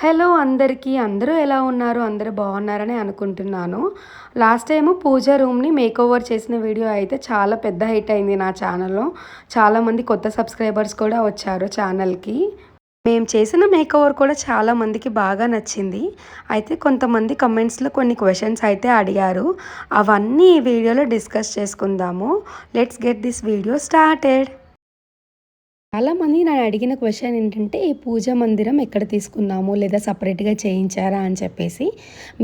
Hello అందరికీ. అందరూ ఎలా ఉన్నారు? అందరూ బాగున్నారని అనుకుంటున్నాను. లాస్ట్ టైము పూజ రూమ్‌ని మేకోవర్ చేసిన వీడియో అయితే చాలా పెద్ద హిట్ అయింది నా ఛానల్‌లో. చాలామంది కొత్త సబ్స్క్రైబర్స్ కూడా వచ్చారు ఛానల్‌కి. మేము చేసిన మేకోవర్ కూడా చాలా మందికి బాగా నచ్చింది. అయితే కొంతమంది కమెంట్స్‌లో కొన్ని క్వెషన్స్ అయితే అడిగారు. అవన్నీ ఈ వీడియోలో డిస్కస్ చేసుకుందాము. Let's get this video started. చాలామంది నన్ను అడిగిన క్వశ్చన్ ఏంటంటే, ఈ పూజా మందిరం ఎక్కడ తీసుకున్నాము లేదా సపరేట్‌గా చేయించారా అని చెప్పేసి.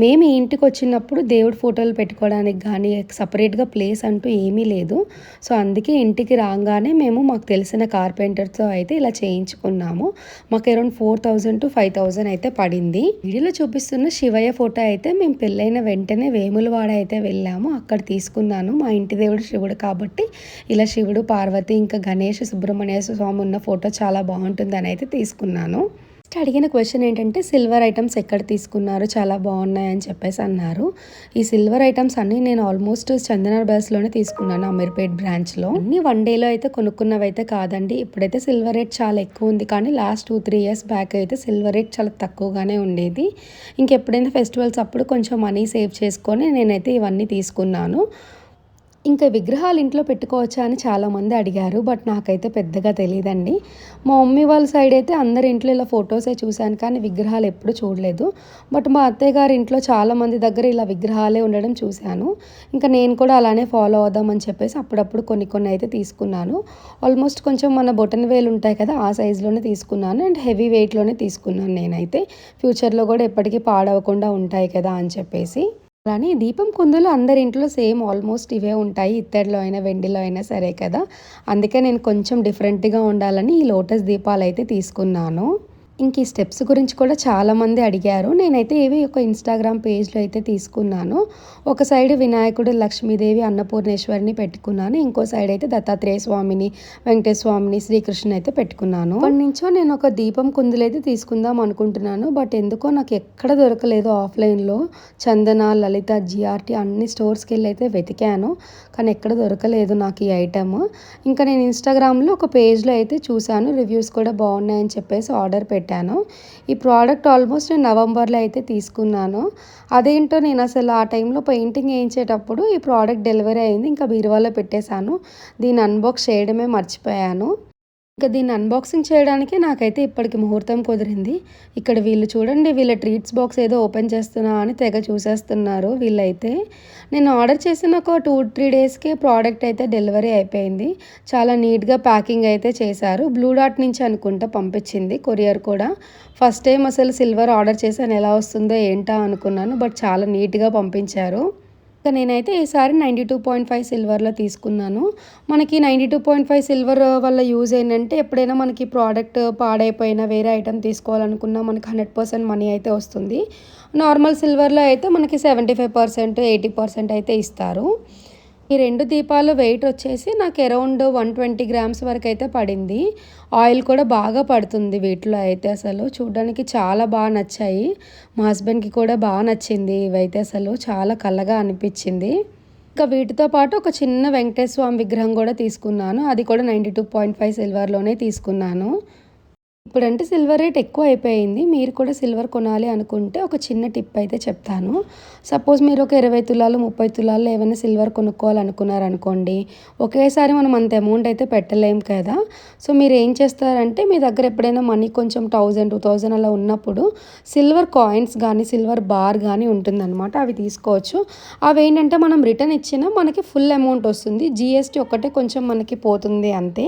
మేము ఈ ఇంటికి వచ్చినప్పుడు దేవుడి ఫోటోలు పెట్టుకోవడానికి కానీ సపరేట్‌గా ప్లేస్ అంటూ ఏమీ లేదు. సో అందుకే ఇంటికి రాగానే మేము మాకు తెలిసిన కార్పెంటర్‌తో అయితే ఇలా చేయించుకున్నాము. మాకు అరౌండ్ 4000-5000 అయితే పడింది. వీడియోలో చూపిస్తున్న శివయ్య ఫోటో అయితే మేము పెళ్ళైన వెంటనే వేములవాడ అయితే వెళ్ళాము. అక్కడ తీసుకున్నాను. మా ఇంటి దేవుడు శివుడు కాబట్టి ఇలా శివుడు, పార్వతి ఇంకా గణేష్, సుబ్రహ్మణ్య స్వామి ఉన్న ఫోటో చాలా బాగుంటుందని అయితే తీసుకున్నాను. నెక్స్ట్ అడిగిన క్వశ్చన్ ఏంటంటే, సిల్వర్ ఐటమ్స్ ఎక్కడ తీసుకున్నారు, చాలా బాగున్నాయి అని చెప్పేసి అన్నారు. ఈ సిల్వర్ ఐటమ్స్ అన్నీ నేను ఆల్మోస్ట్ చందన బ్రాస్లోనే తీసుకున్నాను, అమీర్పేట్ బ్రాంచ్లో. అన్నీ వన్ డేలో అయితే కొనుక్కున్నవి అయితే కాదండి. ఇప్పుడైతే సిల్వర్ రేట్ చాలా ఎక్కువ ఉంది, కానీ లాస్ట్ 2-3 ఇయర్స్ బ్యాక్ అయితే సిల్వర్ రేట్ చాలా తక్కువగానే ఉండేది. ఇంకెప్పుడైనా ఫెస్టివల్స్ అప్పుడు కొంచెం మనీ సేవ్ చేసుకొని నేనైతే ఇవన్నీ తీసుకున్నాను. ఇంకా విగ్రహాలు ఇంట్లో పెట్టుకోవచ్చా అని చాలామంది అడిగారు. బట్ నాకైతే పెద్దగా తెలియదండి. మా మమ్మీ వాళ్ళ సైడ్ అయితే అందరి ఇంట్లో ఇలా ఫొటోసే చూశాను, కానీ విగ్రహాలు ఎప్పుడు చూడలేదు. బట్ మా అత్తయ్య గారి ఇంట్లో చాలామంది దగ్గర ఇలా విగ్రహాలే ఉండడం చూశాను. ఇంకా నేను కూడా అలానే ఫాలో అవుదామని చెప్పేసి అప్పుడప్పుడు కొన్ని అయితే తీసుకున్నాను. ఆల్మోస్ట్ కొంచెం మన బొటన వేలు ఉంటాయి కదా, ఆ సైజులోనే తీసుకున్నాను. అండ్ హెవీ వెయిట్లోనే తీసుకున్నాను నేనైతే. ఫ్యూచర్లో కూడా ఎప్పటికీ పాడవకుండా ఉంటాయి కదా అని చెప్పేసి. అలానే దీపం కుందులు అందరి ఇంట్లో సేమ్ ఆల్మోస్ట్ ఇవే ఉంటాయి. ఇత్తడిలో అయినా వెండిలో అయినా సరే కదా. అందుకే నేను కొంచెం డిఫరెంట్గా ఉండాలని ఈ లోటస్ దీపాలు అయితే తీసుకున్నాను. ఇంక ఈ స్టెప్స్ గురించి కూడా చాలామంది అడిగారు. నేనైతే ఇవి ఒక ఇన్స్టాగ్రామ్ పేజ్లో అయితే తీసుకున్నాను. ఒక సైడ్ వినాయకుడు, లక్ష్మీదేవి, అన్నపూర్ణేశ్వరిని పెట్టుకున్నాను. ఇంకో సైడ్ అయితే దత్తాత్రేయ స్వామిని, వెంకటేశ్వర స్వామిని, శ్రీకృష్ణుని అయితే పెట్టుకున్నాను. అప్పటి నుంచో నేను ఒక దీపం కుందులైతే తీసుకుందాం అనుకుంటున్నాను. బట్ ఎందుకో నాకు ఎక్కడ దొరకలేదు ఆఫ్లైన్లో. చందన, లలిత, జిఆర్టీ అన్ని స్టోర్స్కి వెళ్ళి అయితే వెతికాను, కానీ ఎక్కడ దొరకలేదు నాకు ఈ ఐటమ్. ఇంకా నేను ఇన్స్టాగ్రామ్లో ఒక పేజ్లో అయితే చూశాను, రివ్యూస్ కూడా బాగున్నాయని చెప్పేసి ఆర్డర్ పెట్టాను. ఈ ప్రోడక్ట్ ఆల్మోస్ట్ నేను నవంబర్లో అయితే తీసుకున్నాను. అదేంటో నేను అసలు ఆ టైంలో పెయింటింగ్ వేయించేటప్పుడు ఈ ప్రోడక్ట్ డెలివరీ అయింది. ఇంకా బీరువాలో పెట్టేశాను. దీన్ని అన్బాక్స్ చేయడమే మర్చిపోయాను. ఇంకా దీన్ని అన్బాక్సింగ్ చేయడానికి నాకైతే ఇప్పటికి ముహూర్తం కుదిరింది. ఇక్కడ వీళ్ళు చూడండి, వీళ్ళ ట్రీట్స్ బాక్స్ ఏదో ఓపెన్ చేస్తున్నా అని తెగ చూసేస్తున్నారు వీళ్ళైతే. నేను ఆర్డర్ చేసిన ఒక 2-3 డేస్కే ప్రోడక్ట్ అయితే డెలివరీ అయిపోయింది. చాలా నీట్గా ప్యాకింగ్ అయితే చేశారు. బ్లూ డాట్ నుంచి అనుకుంటా పంపించింది కొరియర్ కూడా. ఫస్ట్ టైం అసలు సిల్వర్ ఆర్డర్ చేశాను, ఎలా వస్తుందో ఏంటా అనుకున్నాను. బట్ చాలా నీట్గా పంపించారు. నేనైతే ఈసారి 92.5 సిల్వర్లో తీసుకున్నాను. మనకి 92.5 సిల్వర్ వల్ల యూజ్ ఏంటంటే, ఎప్పుడైనా మనకి ప్రోడక్ట్ పాడైపోయినా వేరే ఐటమ్ తీసుకోవాలనుకున్నా మనకి 100% మనీ అయితే వస్తుంది. నార్మల్ సిల్వర్లో అయితే మనకి 75%, 80% అయితే ఇస్తారు. ఈ 2 దీపాలు వెయిట్ వచ్చేసి నాకు అరౌండ్ 120 గ్రామ్స్ వరకు అయితే పడింది. ఆయిల్ కూడా బాగా పడుతుంది వీటిలో అయితే. అసలు చూడడానికి చాలా బాగా నచ్చాయి. మా హస్బెండ్కి కూడా బాగా నచ్చింది. ఇవైతే అసలు చాలా కళ్ళగా అనిపించింది. ఇంకా వీటితో పాటు ఒక చిన్న వెంకటేశ్వర స్వామి విగ్రహం కూడా తీసుకున్నాను. అది కూడా 92.5 సిల్వర్లోనే తీసుకున్నాను. ఇప్పుడంటే సిల్వర్ రేట్ ఎక్కువ అయిపోయింది. మీరు కూడా సిల్వర్ కొనాలి అనుకుంటే ఒక చిన్న టిప్ అయితే చెప్తాను. సపోజ్ మీరు ఒక 20 తులాలు, 30 తులాల్లో ఏమైనా సిల్వర్ కొనుక్కోవాలనుకున్నారనుకోండి, ఒకేసారి మనం అంత అమౌంట్ అయితే పెట్టలేం కదా. సో మీరు ఏం చేస్తారంటే, మీ దగ్గర ఎప్పుడైనా మనీ కొంచెం 1000-2000 అలా ఉన్నప్పుడు సిల్వర్ కాయిన్స్ కానీ సిల్వర్ బార్ కానీ ఉంటుందన్నమాట, అవి తీసుకోవచ్చు. అవి ఏంటంటే మనం రిటర్న్ ఇచ్చినా మనకి ఫుల్ అమౌంట్ వస్తుంది. జిఎస్టీ ఒక్కటే కొంచెం మనకి పోతుంది అంతే.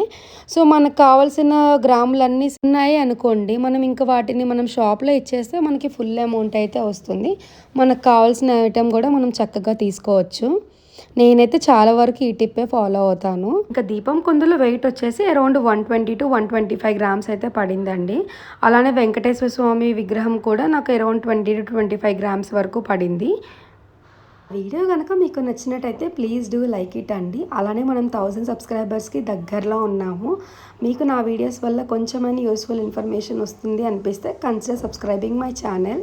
సో మనకు కావాల్సిన గ్రాములన్నీ ఉన్నాయి అనుకోండి, మనం ఇంకా వాటిని మనం షాప్లో ఇచ్చేస్తే మనకి ఫుల్ అమౌంట్ అయితే వస్తుంది. మనకు కావాల్సిన ఐటెం కూడా మనం చక్కగా తీసుకోవచ్చు. నేనైతే చాలా వరకు ఈ టిప్పే ఫాలో అవుతాను. ఇంకా దీపం కుందులో వెయిట్ వచ్చేసి అరౌండ్ 120-125 గ్రామ్స్ అయితే పడిందండి. అలానే వెంకటేశ్వర స్వామి విగ్రహం కూడా నాకు అరౌండ్ 20-25 గ్రామ్స్ వరకు పడింది. వీడియో కనుక మీకు నచ్చినట్టయితే ప్లీజ్ డూ లైక్ ఇట్ అండి. అలానే మనం 1000 సబ్స్క్రైబర్స్కి దగ్గరలో ఉన్నాము. మీకు నా వీడియోస్ వల్ల కొంచెమైనా యూస్ఫుల్ ఇన్ఫర్మేషన్ వస్తుంది అనిపిస్తే కన్సిడర్ సబ్స్క్రైబింగ్ మై ఛానల్.